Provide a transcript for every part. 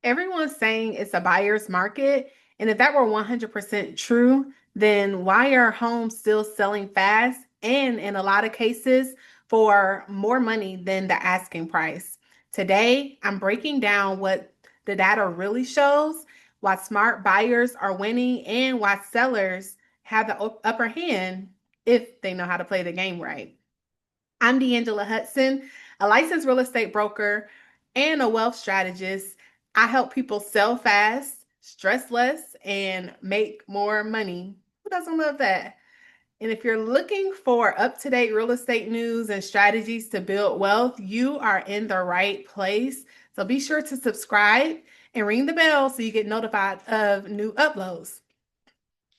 Everyone's saying it's a buyer's market. And if that were 100% true, then why are homes still selling fast and in a lot of cases for more money than the asking price? Today, I'm breaking down what the data really shows, why smart buyers are winning, and why sellers have the upper hand if they know how to play the game right. I'm DeAngela Hudson, a licensed real estate broker and a wealth strategist. I help people sell fast, stress less, and make more money. Who doesn't love that? And if you're looking for up to date real estate news and strategies to build wealth, you are in the right place. So be sure to subscribe and ring the bell so you get notified of new uploads.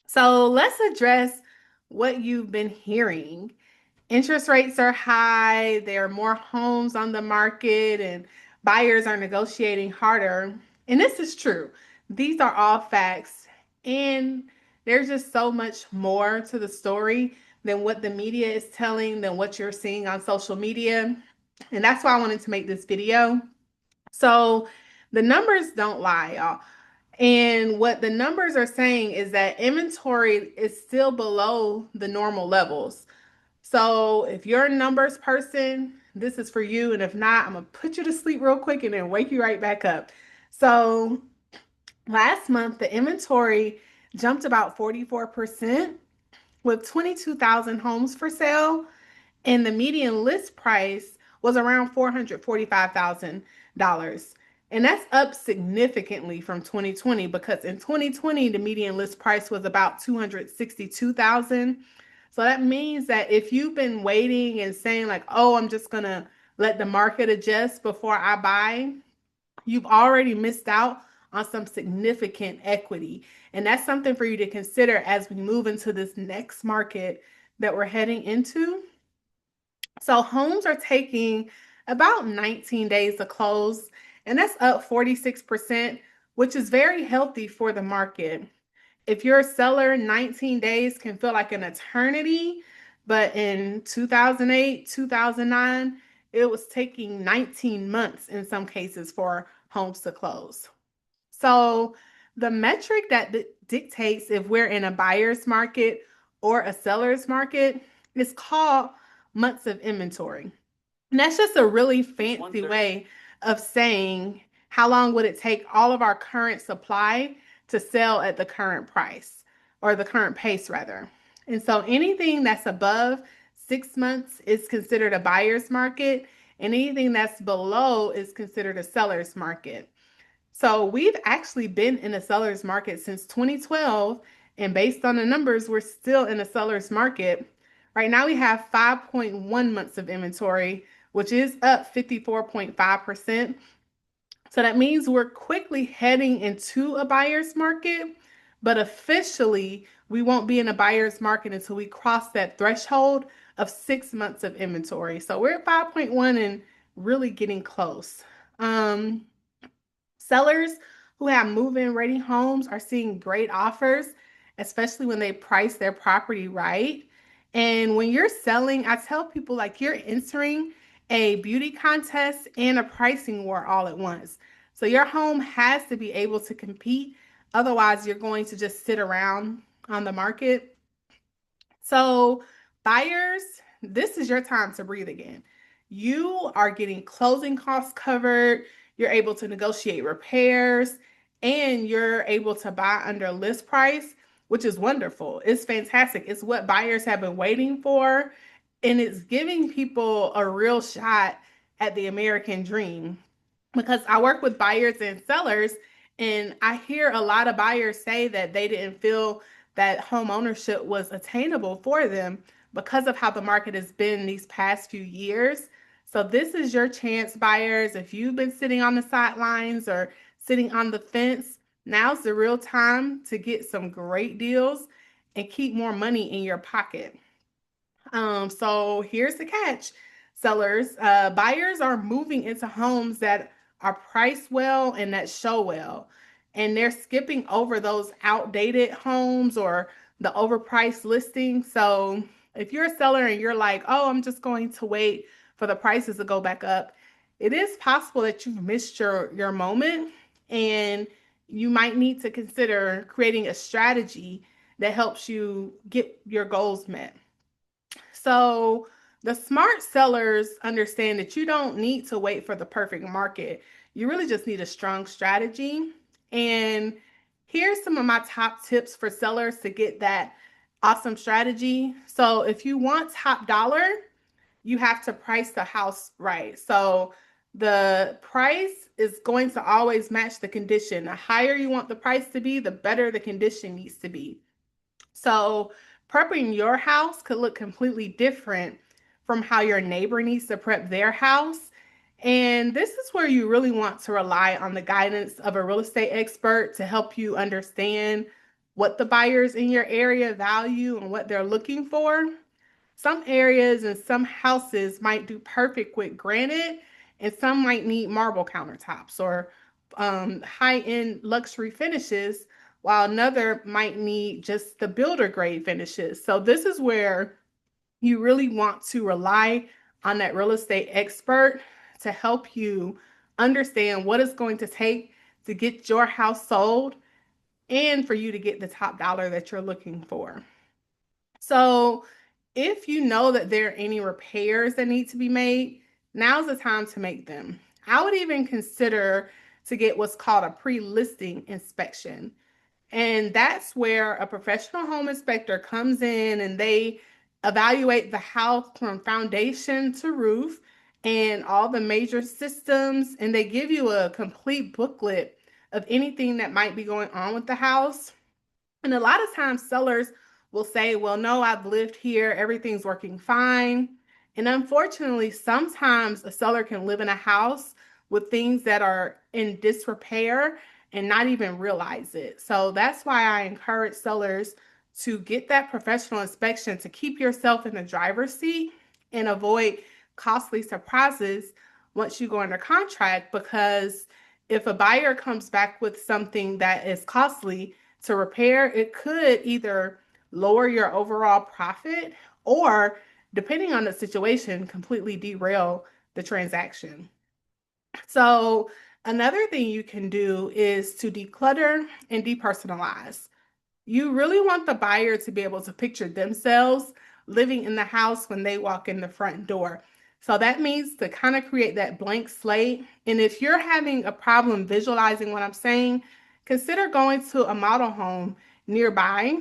So let's address what you've been hearing. Interest rates are high, there are more homes on the market, and buyers are negotiating harder. And this is true. These are all facts. And there's just so much more to the story than what the media is telling, than what you're seeing on social media. And that's why I wanted to make this video. So the numbers don't lie, y'all. And what the numbers are saying is that inventory is still below the normal levels. So if you're a numbers person, this is for you. And if not, I'm going to put you to sleep real quick and then wake you right back up. So last month, the inventory jumped about 44% with 22,000 homes for sale. And the median list price was around $445,000. And that's up significantly from 2020 because in 2020, the median list price was about 262,000. So that means that if you've been waiting and saying like, "Oh, I'm just going to let the market adjust before I buy," you've already missed out on some significant equity. And that's something for you to consider as we move into this next market that we're heading into. So homes are taking about 19 days to close, and that's up 46%, which is very healthy for the market. If you're a seller, 19 days can feel like an eternity, but in 2008, 2009, it was taking 19 months in some cases for homes to close. So the metric that dictates if we're in a buyer's market or a seller's market is called months of inventory. And that's just a really fancy way of saying how long would it take all of our current supply to sell at the current price or the current pace rather. And so anything that's above 6 months is considered a buyer's market, and anything that's below is considered a seller's market. So we've actually been in a seller's market since 2012, and based on the numbers, we're still in a seller's market. Right now, we have 5.1 months of inventory, which is up 54.5%. So that means we're quickly heading into a buyer's market, but officially, we won't be in a buyer's market until we cross that threshold of 6 months of inventory. So we're at 5.1 and really getting close. Um, Sellers who have move-in ready homes are seeing great offers, especially when they price their property right. And when you're selling, I tell people like you're entering a beauty contest and a pricing war all at once. So your home has to be able to compete. Otherwise, you're going to just sit around on the market. So, buyers, this is your time to breathe again. You are getting closing costs covered, you're able to negotiate repairs, and you're able to buy under list price, which is wonderful. It's fantastic. It's what buyers have been waiting for, and it's giving people a real shot at the American dream. Because I work with buyers and sellers, and I hear a lot of buyers say that they didn't feel that home ownership was attainable for them because of how the market has been these past few years. So this is your chance, buyers. If you've been sitting on the sidelines or sitting on the fence, now's the real time to get some great deals and keep more money in your pocket. So here's the catch. Buyers are moving into homes that are priced well and that show well. And they're skipping over those outdated homes or the overpriced listings. So if you're a seller and you're like, "Oh, I'm just going to wait for the prices to go back up," it is possible that you've missed your moment. And you might need to consider creating a strategy that helps you get your goals met. So, the smart sellers understand that you don't need to wait for the perfect market. You really just need a strong strategy. And here's some of my top tips for sellers to get that awesome strategy. So, if you want top dollar, you have to price the house right. So, the price is going to always match the condition. The higher you want the price to be, the better the condition needs to be. So, prepping your house could look completely different from how your neighbor needs to prep their house. And this is where you really want to rely on the guidance of a real estate expert to help you understand what the buyers in your area value and what they're looking for. Some areas and some houses might do perfect with granite, and some might need marble countertops or high-end luxury finishes, while another might need just the builder grade finishes. So this is where you really want to rely on that real estate expert to help you understand what it's going to take to get your house sold and for you to get the top dollar that you're looking for. So, if you know that there are any repairs that need to be made, now's the time to make them. I would even consider to get what's called a pre-listing inspection. And that's where a professional home inspector comes in and they evaluate the house from foundation to roof and all the major systems, and they give you a complete booklet of anything that might be going on with the house. And a lot of times sellers will say, well, no, I've lived here, everything's working fine. And unfortunately, sometimes a seller can live in a house with things that are in disrepair and not even realize it. So that's why I encourage sellers to get that professional inspection to keep yourself in the driver's seat and avoid costly surprises once you go under contract. Because if a buyer comes back with something that is costly to repair, it could either lower your overall profit or, depending on the situation, completely derail the transaction. So, another thing you can do is to declutter and depersonalize. You really want the buyer to be able to picture themselves living in the house when they walk in the front door. So that means to kind of create that blank slate. And if you're having a problem visualizing what I'm saying, consider going to a model home nearby,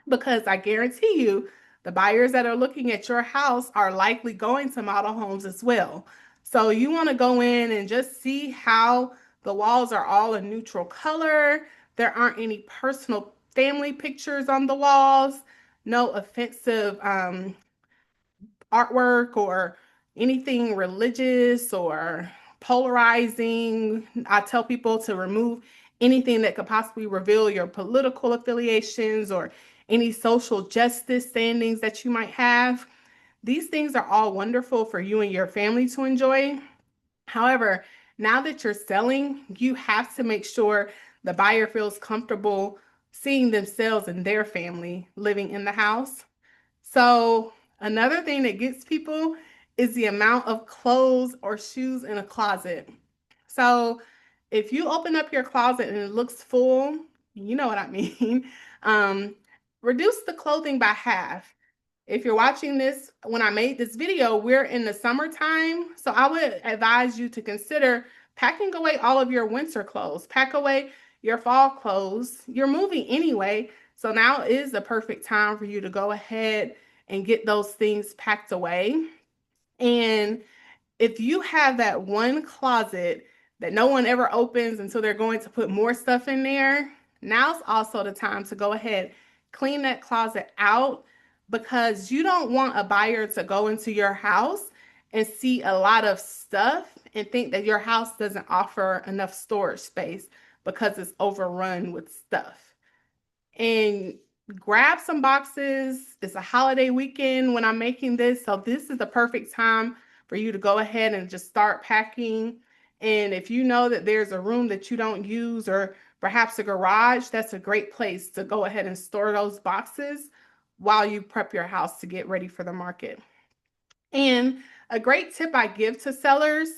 because I guarantee you the buyers that are looking at your house are likely going to model homes as well. So you want to go in and just see how the walls are all a neutral color. There aren't any personal family pictures on the walls, no offensive artwork or anything religious or polarizing. I tell people to remove anything that could possibly reveal your political affiliations or any social justice standings that you might have. These things are all wonderful for you and your family to enjoy. However, now that you're selling, you have to make sure the buyer feels comfortable seeing themselves and their family living in the house. So, another thing that gets people is the amount of clothes or shoes in a closet. So, if you open up your closet and it looks full, you know what I mean. Um, Reduce the clothing by half. If you're watching this when I made this video, we're in the summertime. So I would advise you to consider packing away all of your winter clothes, pack away your fall clothes. You're moving anyway. So now is the perfect time for you to go ahead and get those things packed away. And if you have that one closet that no one ever opens until they're going to put more stuff in there, now's also the time to go ahead, clean that closet out, because you don't want a buyer to go into your house and see a lot of stuff and think that your house doesn't offer enough storage space because it's overrun with stuff. And grab some boxes. It's a holiday weekend when I'm making this, so this is the perfect time for you to go ahead and just start packing. And if you know that there's a room that you don't use or perhaps a garage, that's a great place to go ahead and store those boxes while you prep your house to get ready for the market. And a great tip I give to sellers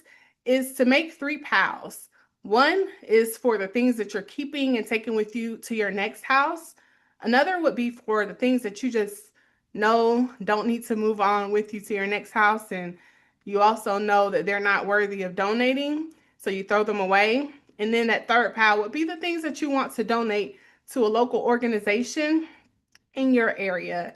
is to make 3 piles. One is for the things that you're keeping and taking with you to your next house. Another would be for the things that you just know don't need to move on with you to your next house. And you also know that they're not worthy of donating, so you throw them away. And then that third pile would be the things that you want to donate to a local organization in your area.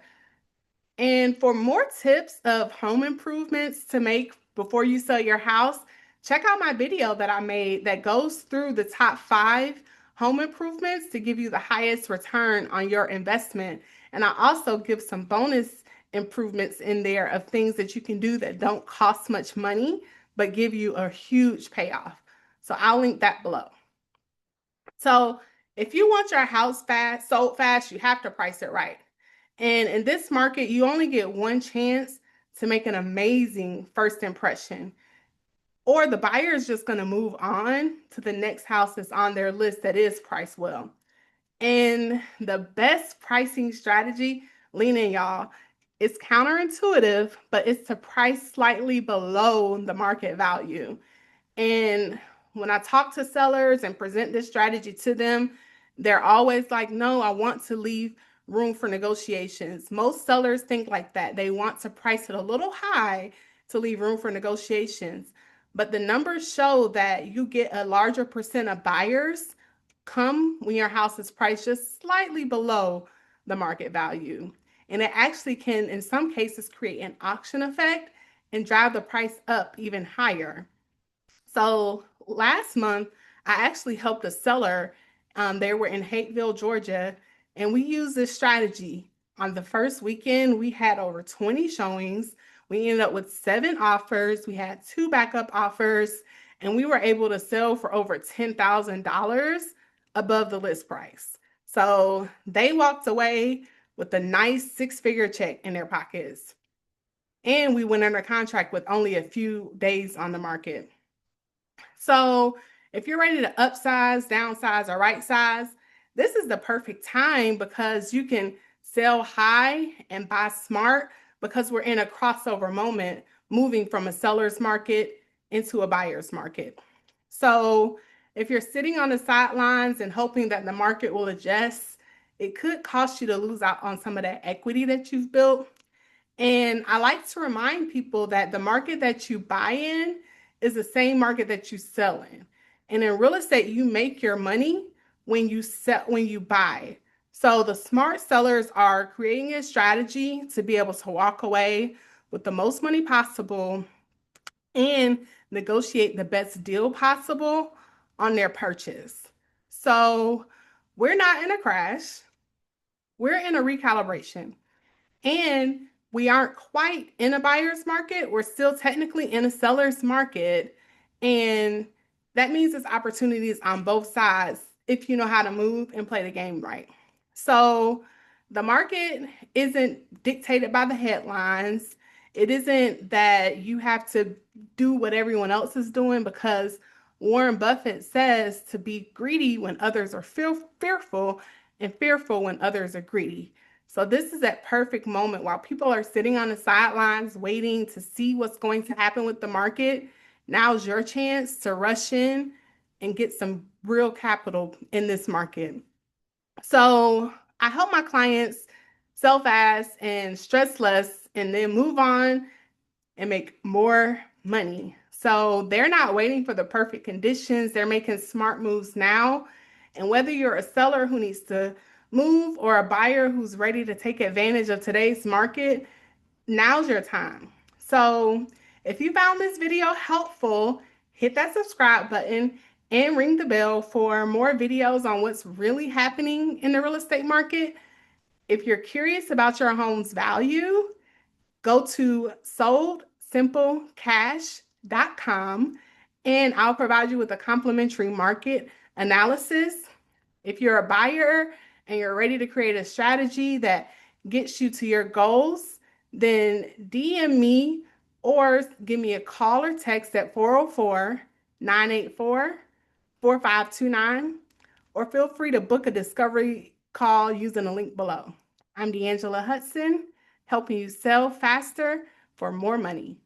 And for more tips of home improvements to make before you sell your house, check out my video that I made that goes through the top 5 home improvements to give you the highest return on your investment. And I also give some bonus improvements in there of things that you can do that don't cost much money, but give you a huge payoff. So I'll link that below. So if you want your house sold fast, you have to price it right. And in this market, you only get one chance to make an amazing first impression, or the buyer is just going to move on to the next house that's on their list that is priced well. And the best pricing strategy, lean in, y'all, it's counterintuitive, but it's to price slightly below the market value. And when I talk to sellers and present this strategy to them, they're always like, no, I want to leave room for negotiations. Most sellers think like that. They want to price it a little high to leave room for negotiations. But the numbers show that you get a larger percent of buyers come when your house is priced just slightly below the market value. And it actually can, in some cases, create an auction effect and drive the price up even higher. So last month, I actually helped a seller. They were in Hateville, Georgia, and we used this strategy. On the first weekend, we had over 20 showings. We ended up with 7 offers. We had 2 backup offers, and we were able to sell for over $10,000 above the list price. So they walked away with a nice 6-figure check in their pockets. And we went under contract with only a few days on the market. So if you're ready to upsize, downsize, or right size, this is the perfect time because you can sell high and buy smart because we're in a crossover moment moving from a seller's market into a buyer's market. So if you're sitting on the sidelines and hoping that the market will adjust, it could cost you to lose out on some of that equity that you've built. And I like to remind people that the market that you buy in is the same market that you sell in. And in real estate, you make your money when you buy. So the smart sellers are creating a strategy to be able to walk away with the most money possible and negotiate the best deal possible on their purchase. So we're not in a crash, we're in a recalibration. And we aren't quite in a buyer's market. We're still technically in a seller's market. And that means there's opportunities on both sides if you know how to move and play the game right. So the market isn't dictated by the headlines. It isn't that you have to do what everyone else is doing, because Warren Buffett says to be greedy when others are fearful, and fearful when others are greedy. So this is that perfect moment while people are sitting on the sidelines waiting to see what's going to happen with the market. Now's your chance to rush in and get some real capital in this market. So I help my clients sell fast and stress less and then move on and make more money. So they're not waiting for the perfect conditions. They're making smart moves now. And whether you're a seller who needs to move or a buyer who's ready to take advantage of today's market, now's your time. So if you found this video helpful, hit that subscribe button and ring the bell for more videos on what's really happening in the real estate market. If you're curious about your home's value, go to soldsimplecash.com and I'll provide you with a complimentary market analysis. If you're a buyer and you're ready to create a strategy that gets you to your goals, then DM me or give me a call or text at 404-984-4529, or feel free to book a discovery call using the link below. I'm DeAngela Hudson, helping you sell faster for more money.